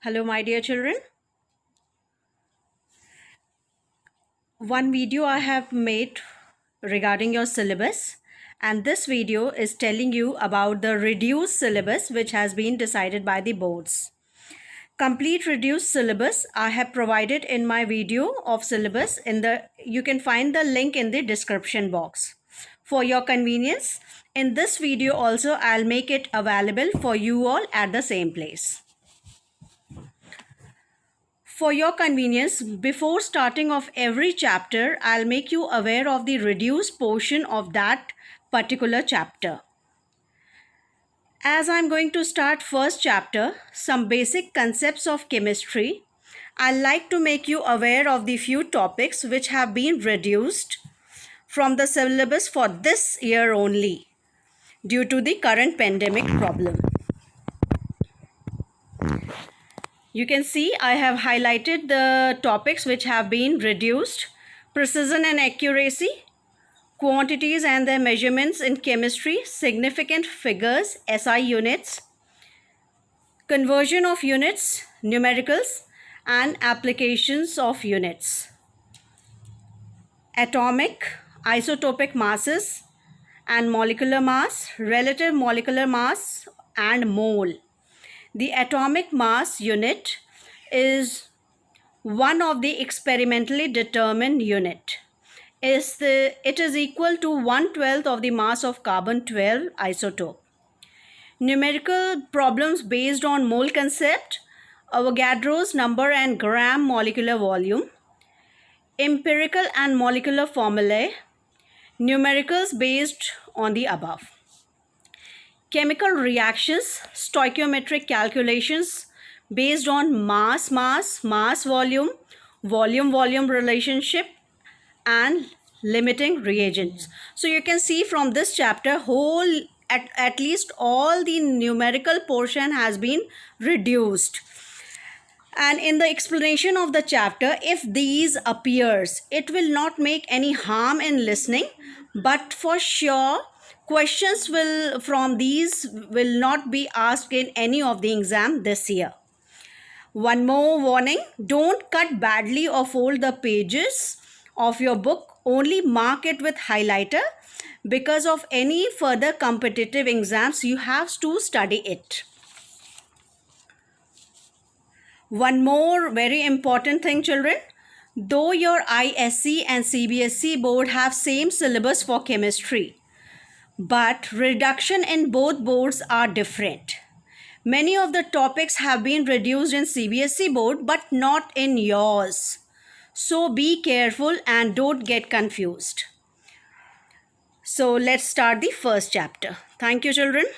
Hello, my dear children. One video I have made regarding your syllabus, and this video is telling you about the reduced syllabus which has been decided by the boards. Complete reduced syllabus I have provided in my video of syllabus you can find the link in the description box. For your convenience, in this video also I'll make it available for you all at the same place. For your convenience, before starting of every chapter, I'll make you aware of the reduced portion of that particular chapter. As I'm going to start first chapter, some basic concepts of chemistry, I'd like to make you aware of the few topics which have been reduced from the syllabus for this year only due to the current pandemic problem. You can see I have highlighted the topics which have been reduced: precision and accuracy, quantities and their measurements in chemistry, significant figures, SI units, conversion of units, numericals, and applications of units, atomic, isotopic masses and molecular mass, relative molecular mass, and mole. The atomic mass unit is one of the experimentally determined unit. It is equal to 1/12 of the mass of carbon-12 isotope. Numerical problems based on mole concept, Avogadro's number and gram molecular volume, empirical and molecular formulae, numericals based on the above. Chemical reactions, stoichiometric calculations based on mass, volume, volume relationship, and limiting reagents. So you can see from this chapter, at least all the numerical portion has been reduced. And in the explanation of the chapter, if these appears, it will not make any harm in listening, but for sure questions from these will not be asked in any of the exam this year. One more warning: don't cut badly or fold the pages of your book. Only mark it with highlighter, because of any further competitive exams you have to study it. One more very important thing, children: though your ISC and CBSE board have same syllabus for chemistry, but reduction in both boards are different. Many of the topics have been reduced in CBSE board but not in yours. So be careful and don't get confused. So let's start the first chapter. Thank you, children.